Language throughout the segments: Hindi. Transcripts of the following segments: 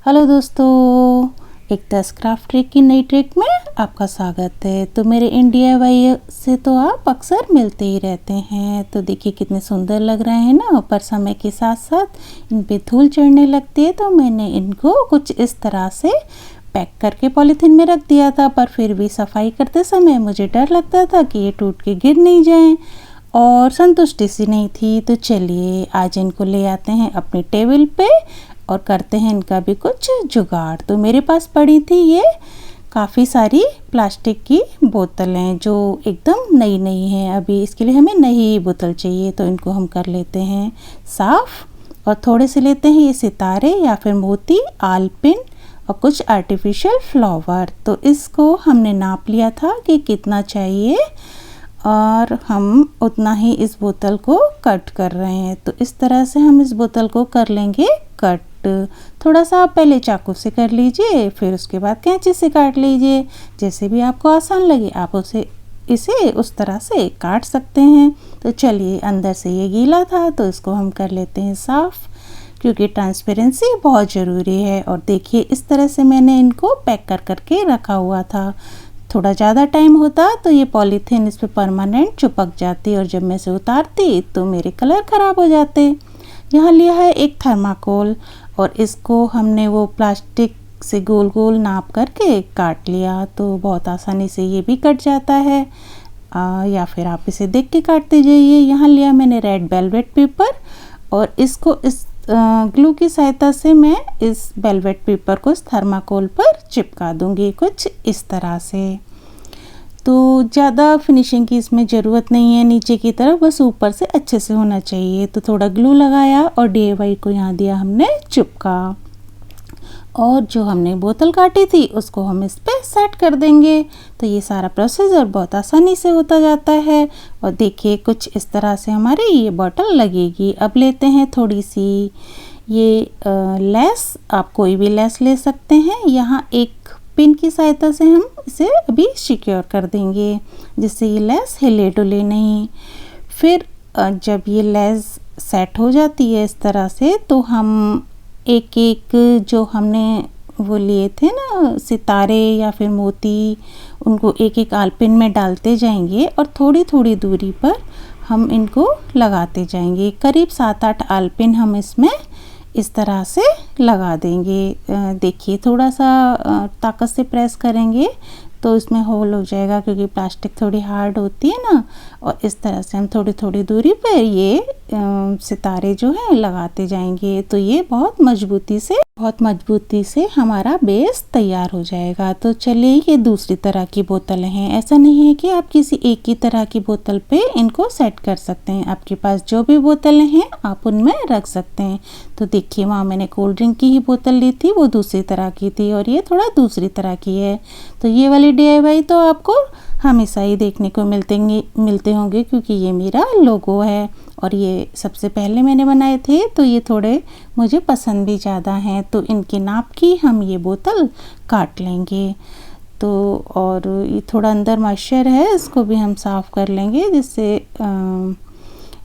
हेलो दोस्तों, एक दस क्राफ्ट ट्रिक की नई ट्रिक में आपका स्वागत है। तो मेरे इन DIY से तो आप अक्सर मिलते ही रहते हैं। तो देखिए कितने सुंदर लग रहे हैं ना। पर समय के साथ साथ इन पे धूल चढ़ने लगती है, तो मैंने इनको कुछ इस तरह से पैक करके पॉलीथीन में रख दिया था। पर फिर भी सफाई करते समय मुझे डर लगता था कि ये टूट के गिर नहीं जाएं और संतुष्टि सी नहीं थी। तो चलिए आज इनको ले आते हैं अपनी टेबल पे और करते हैं इनका भी कुछ जुगाड़। तो मेरे पास पड़ी थी ये काफ़ी सारी प्लास्टिक की बोतलें जो एकदम नई नई हैं। अभी इसके लिए हमें नई बोतल चाहिए, तो इनको हम कर लेते हैं साफ़। और थोड़े से लेते हैं ये सितारे या फिर मोती, आलपिन और कुछ आर्टिफिशियल फ्लावर। तो इसको हमने नाप लिया था कि कितना चाहिए और हम उतना ही इस बोतल को कट कर रहे हैं। तो इस तरह से हम इस बोतल को कर लेंगे कट। थोड़ा सा आप पहले चाकू से कर लीजिए, फिर उसके बाद कैंची से काट लीजिए। जैसे भी आपको आसान लगे आप इसे उस तरह से काट सकते हैं। तो चलिए, अंदर से ये गीला था तो इसको हम कर लेते हैं साफ़, क्योंकि ट्रांसपेरेंसी बहुत ज़रूरी है। और देखिए इस तरह से मैंने इनको पैक कर करके रखा हुआ था। थोड़ा ज़्यादा टाइम होता तो ये पॉलीथीन इस पर परमानेंट चिपक जाती और जब मैं इसे उतारती तो मेरे कलर ख़राब हो जाते। यहाँ लिया है एक थर्माकोल और इसको हमने वो प्लास्टिक से गोल गोल नाप करके काट लिया। तो बहुत आसानी से ये भी कट जाता है, या फिर आप इसे देख के काटते जाइए। यहाँ लिया मैंने रेड वेलवेट पेपर और इसको इस ग्लू की सहायता से मैं इस वेलवेट पेपर को इस थर्माकोल पर चिपका दूंगी कुछ इस तरह से। तो ज़्यादा फिनिशिंग की इसमें ज़रूरत नहीं है नीचे की तरफ, बस ऊपर से अच्छे से होना चाहिए। तो थोड़ा ग्लू लगाया और DIY को यहाँ दिया हमने चिपका। और जो हमने बोतल काटी थी उसको हम इस पर सेट कर देंगे। तो ये सारा प्रोसीजर बहुत आसानी से होता जाता है। और देखिए कुछ इस तरह से हमारी ये बॉटल लगेगी। अब लेते हैं थोड़ी सी ये लेस, आप कोई भी लेस ले सकते हैं। यहाँ एक पिन की सहायता से हम इसे अभी सिक्योर कर देंगे जिससे ये लेस हिले डुले नहीं। फिर जब ये लेस सेट हो जाती है इस तरह से, तो हम एक एक जो हमने वो लिए थे ना सितारे या फिर मोती, उनको एक एक आलपिन में डालते जाएंगे और थोड़ी थोड़ी दूरी पर हम इनको लगाते जाएंगे। करीब 7-8 आलपिन हम इसमें इस तरह से लगा देंगे। देखिए थोड़ा सा ताकत से प्रेस करेंगे तो इसमें होल हो जाएगा, क्योंकि प्लास्टिक थोड़ी हार्ड होती है ना। और इस तरह से हम थोड़ी थोड़ी दूरी पर ये सितारे जो हैं लगाते जाएंगे। तो ये बहुत मजबूती से हमारा बेस तैयार हो जाएगा। तो चलिए, ये दूसरी तरह की बोतलें हैं। ऐसा नहीं है कि आप किसी एक ही तरह की बोतल पे इनको सेट कर सकते हैं। आपके पास जो भी बोतलें हैं आप उनमें रख सकते हैं। तो देखिए वहाँ मैंने कोल्ड ड्रिंक की ही बोतल ली थी, वो दूसरी तरह की थी और ये थोड़ा दूसरी तरह की है। तो ये वाली DIY तो आपको हमेशा ही देखने को मिलते होंगे, क्योंकि ये मेरा लोगो है और ये सबसे पहले मैंने बनाए थे। तो ये थोड़े मुझे पसंद भी ज़्यादा हैं, तो इनके नाप की हम ये बोतल काट लेंगे। तो और ये थोड़ा अंदर मॉइस्चर है, इसको भी हम साफ़ कर लेंगे, जिससे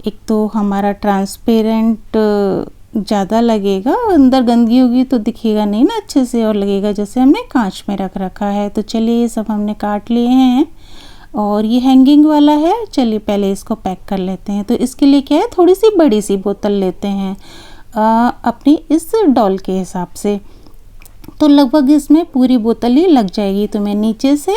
एक तो हमारा ट्रांसपेरेंट ज़्यादा लगेगा, अंदर गंदगी होगी तो दिखेगा नहीं ना अच्छे से, और लगेगा जैसे हमने कांच में रख रखा है। तो चलिए ये सब हमने काट लिए हैं और ये हैंगिंग वाला है। चलिए पहले इसको पैक कर लेते हैं। तो इसके लिए क्या है, थोड़ी सी बड़ी सी बोतल लेते हैं अपनी इस डॉल के हिसाब से। तो लगभग इसमें पूरी बोतल ही लग जाएगी। तो मैं नीचे से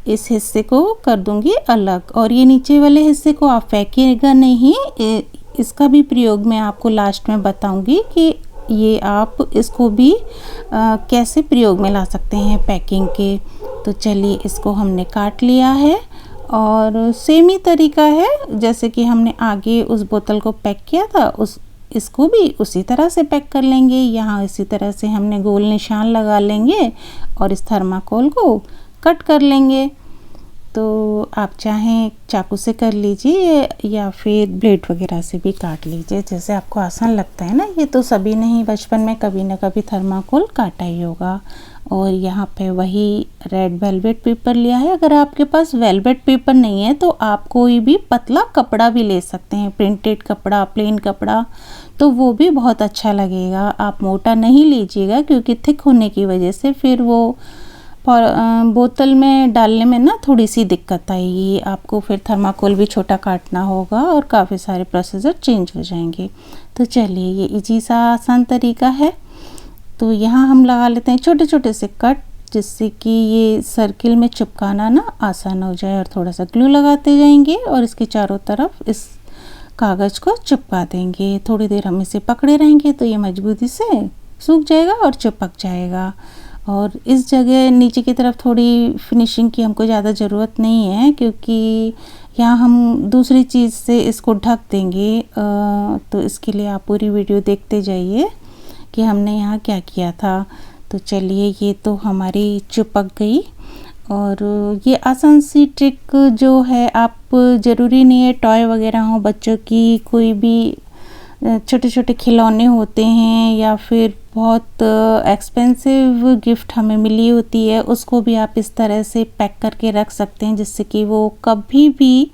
इस हिस्से को कर दूंगी अलग, और ये नीचे वाले हिस्से को आप फेंकिएगा नहीं। इसका भी प्रयोग मैं आपको लास्ट में बताऊंगी कि ये आप इसको भी कैसे प्रयोग में ला सकते हैं पैकिंग के। तो चलिए इसको हमने काट लिया है और सेम ही तरीका है जैसे कि हमने आगे उस बोतल को पैक किया था, इसको भी उसी तरह से पैक कर लेंगे। यहाँ इसी तरह से हमने गोल निशान लगा लेंगे और इस थर्माकोल को कट कर लेंगे। तो आप चाहें चाकू से कर लीजिए या फिर ब्लेड वगैरह से भी काट लीजिए, जैसे आपको आसान लगता है ना। ये तो सभी ने ही बचपन में कभी ना कभी थर्माकोल काटा ही होगा। और यहाँ पे वही रेड वेलवेट पेपर लिया है। अगर आपके पास वेलवेट पेपर नहीं है तो आप कोई भी पतला कपड़ा भी ले सकते हैं, प्रिंटेड कपड़ा, प्लेन कपड़ा, तो वो भी बहुत अच्छा लगेगा। आप मोटा नहीं लीजिएगा क्योंकि थिक होने की वजह से फिर वो बोतल में डालने में ना थोड़ी सी दिक्कत आएगी। आपको फिर थर्माकोल भी छोटा काटना होगा और काफ़ी सारे प्रोसीजर चेंज हो जाएंगे। तो चलिए, ये इजी सा आसान तरीका है। तो यहाँ हम लगा लेते हैं छोटे छोटे से कट, जिससे कि ये सर्किल में चिपकाना ना आसान हो जाए। और थोड़ा सा ग्लू लगाते जाएंगे और इसके चारों तरफ इस कागज़ को चिपका देंगे। थोड़ी देर हम इसे पकड़े रहेंगे तो ये मजबूती से सूख जाएगा और चिपक जाएगा। और इस जगह नीचे की तरफ थोड़ी फिनिशिंग की हमको ज़्यादा ज़रूरत नहीं है, क्योंकि यहाँ हम दूसरी चीज़ से इसको ढक देंगे। तो इसके लिए आप पूरी वीडियो देखते जाइए कि हमने यहाँ क्या किया था। तो चलिए, ये तो हमारी चिपक गई। और ये आसान सी ट्रिक जो है, आप ज़रूरी नहीं है टॉय वगैरह हो बच्चों की, कोई भी छोटे छोटे खिलौने होते हैं या फिर बहुत एक्सपेंसिव गिफ्ट हमें मिली होती है, उसको भी आप इस तरह से पैक करके रख सकते हैं, जिससे कि वो कभी भी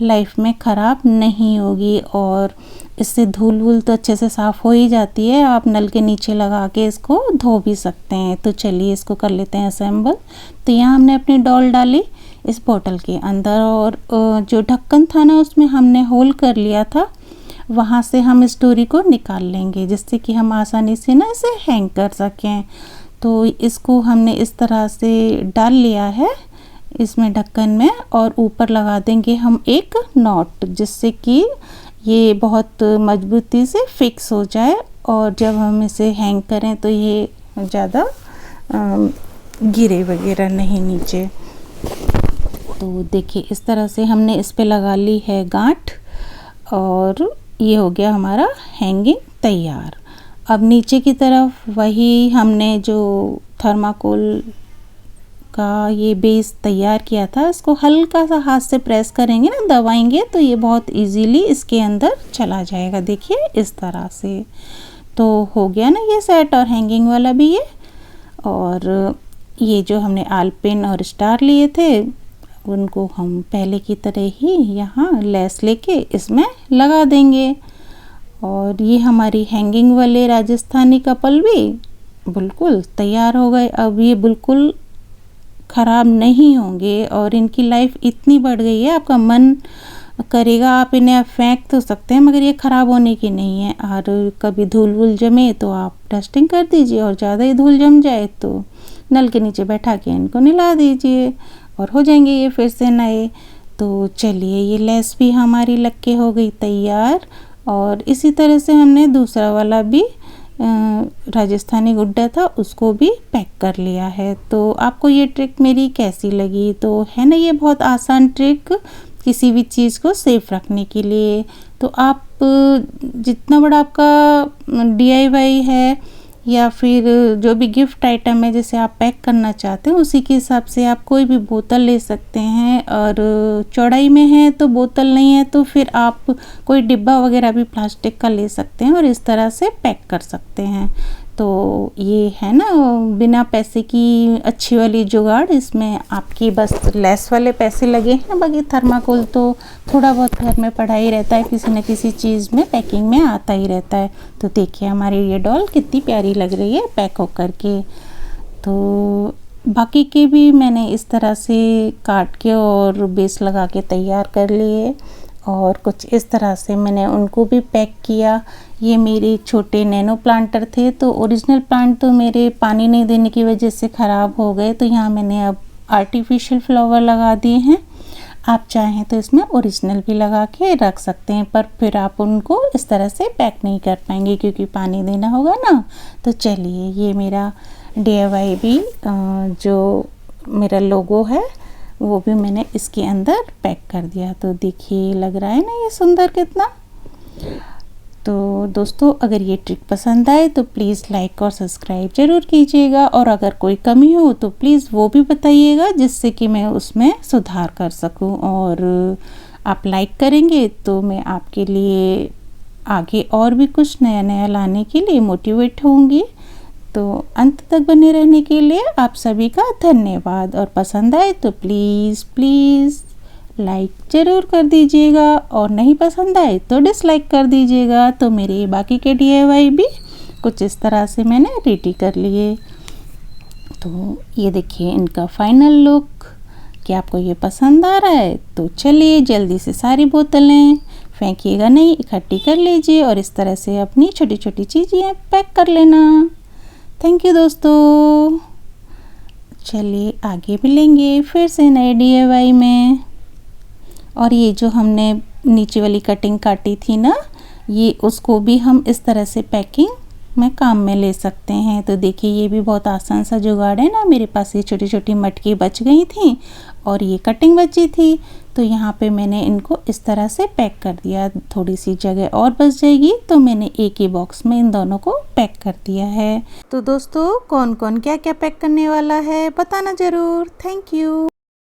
लाइफ में ख़राब नहीं होगी। और इससे धूल वूल तो अच्छे से साफ़ हो ही जाती है। आप नल के नीचे लगा के इसको धो भी सकते हैं। तो चलिए, इसको कर लेते हैं असेंबल। तो यहाँ हमने अपनी डॉल डाली इस बोतल के अंदर, और जो ढक्कन था ना उसमें हमने होल कर लिया था, वहाँ से हम इस डोरी को निकाल लेंगे, जिससे कि हम आसानी से ना इसे हैंग कर सकें। तो इसको हमने इस तरह से डाल लिया है इसमें ढक्कन में, और ऊपर लगा देंगे हम एक नॉट, जिससे कि ये बहुत मजबूती से फिक्स हो जाए। और जब हम इसे हैंग करें तो ये ज़्यादा गिरे वगैरह नहीं नीचे। तो देखिए, इस तरह से हमने इस पे लगा ली है गांठ, और ये हो गया हमारा हैंगिंग तैयार। अब नीचे की तरफ वही हमने जो थर्माकोल का ये बेस तैयार किया था, इसको हल्का सा हाथ से प्रेस करेंगे ना, दबाएंगे, तो ये बहुत इजीली इसके अंदर चला जाएगा। देखिए, इस तरह से तो हो गया ना ये सेट, और हैंगिंग वाला भी ये। और ये जो हमने आलपिन और स्टार लिए थे, उनको हम पहले की तरह ही यहाँ लेस लेके इसमें लगा देंगे। और ये हमारी हैंगिंग वाले राजस्थानी कपल भी बिल्कुल तैयार हो गए। अब ये बिल्कुल ख़राब नहीं होंगे, और इनकी लाइफ इतनी बढ़ गई है, आपका मन करेगा आप इन्हें फेंक तो सकते हैं, मगर ये ख़राब होने की नहीं है। और कभी धूल वूल जमे तो आप डस्टिंग कर दीजिए, और ज़्यादा ही धूल जम जाए तो नल के नीचे बैठा के इनको नहला दीजिए, और हो जाएंगे ये फिर से नए। तो चलिए, ये लेस भी हमारी लग के हो गई तैयार। और इसी तरह से हमने दूसरा वाला भी राजस्थानी गुड्डा था, उसको भी पैक कर लिया है। तो आपको ये ट्रिक मेरी कैसी लगी? तो है ना ये बहुत आसान ट्रिक किसी भी चीज़ को सेफ रखने के लिए। तो आप जितना बड़ा आपका DIY है या फिर जो भी गिफ्ट आइटम है जैसे आप पैक करना चाहते हैं, उसी के हिसाब से आप कोई भी बोतल ले सकते हैं। और चौड़ाई में है तो बोतल नहीं है तो फिर आप कोई डिब्बा वगैरह भी प्लास्टिक का ले सकते हैं और इस तरह से पैक कर सकते हैं। तो ये है ना बिना पैसे की अच्छी वाली जुगाड़। इसमें आपकी बस लेस वाले पैसे लगे हैं, बाकी थर्माकोल तो थोड़ा बहुत घर में पड़ा ही रहता है, किसी न किसी चीज़ में पैकिंग में आता ही रहता है। तो देखिए हमारी ये डॉल कितनी प्यारी लग रही है पैक होकर के। तो बाकी के भी मैंने इस तरह से काट के और बेस लगा के तैयार कर लिए, और कुछ इस तरह से मैंने उनको भी पैक किया। ये मेरे छोटे नैनो प्लांटर थे, तो ओरिजिनल प्लांट तो मेरे पानी नहीं देने की वजह से ख़राब हो गए, तो यहाँ मैंने अब आर्टिफिशियल फ्लावर लगा दिए हैं। आप चाहें तो इसमें ओरिजिनल भी लगा के रख सकते हैं, पर फिर आप उनको इस तरह से पैक नहीं कर पाएंगे क्योंकि पानी देना होगा ना। तो चलिए, ये मेरा DIY भी जो मेरा लोगो है वो भी मैंने इसके अंदर पैक कर दिया। तो देखिए लग रहा है ना ये सुंदर कितना। तो दोस्तों अगर ये ट्रिक पसंद आए तो प्लीज़ लाइक और सब्सक्राइब ज़रूर कीजिएगा, और अगर कोई कमी हो तो प्लीज़ वो भी बताइएगा जिससे कि मैं उसमें सुधार कर सकूं। और आप लाइक करेंगे तो मैं आपके लिए आगे और भी कुछ नया नया लाने के लिए मोटिवेट होंगी। तो अंत तक बने रहने के लिए आप सभी का धन्यवाद। और पसंद आए तो प्लीज़ लाइक ज़रूर कर दीजिएगा, और नहीं पसंद आए तो डिसलाइक कर दीजिएगा। तो मेरे बाकी के DIY भी कुछ इस तरह से मैंने रेडी कर लिए। तो ये देखिए इनका फाइनल लुक। क्या आपको ये पसंद आ रहा है? तो चलिए जल्दी से सारी बोतलें फेंकिएगा नहीं, इकट्ठी कर लीजिए और इस तरह से अपनी छोटी छोटी चीज़ें पैक कर लेना। थैंक यू दोस्तों। चलिए आगे मिलेंगे फिर से नए DIY में। और ये जो हमने नीचे वाली कटिंग काटी थी ना, ये उसको भी हम इस तरह से पैकिंग में काम में ले सकते हैं। तो देखिए ये भी बहुत आसान सा जुगाड़ है ना। मेरे पास ये छोटी छोटी मटकी बच गई थी और ये कटिंग बची थी, तो यहाँ पे मैंने इनको इस तरह से पैक कर दिया। थोड़ी सी जगह और बच जाएगी तो मैंने एक ही बॉक्स में इन दोनों को पैक कर दिया है। तो दोस्तों कौन कौन क्या क्या पैक करने वाला है बताना ज़रूर। Thank you.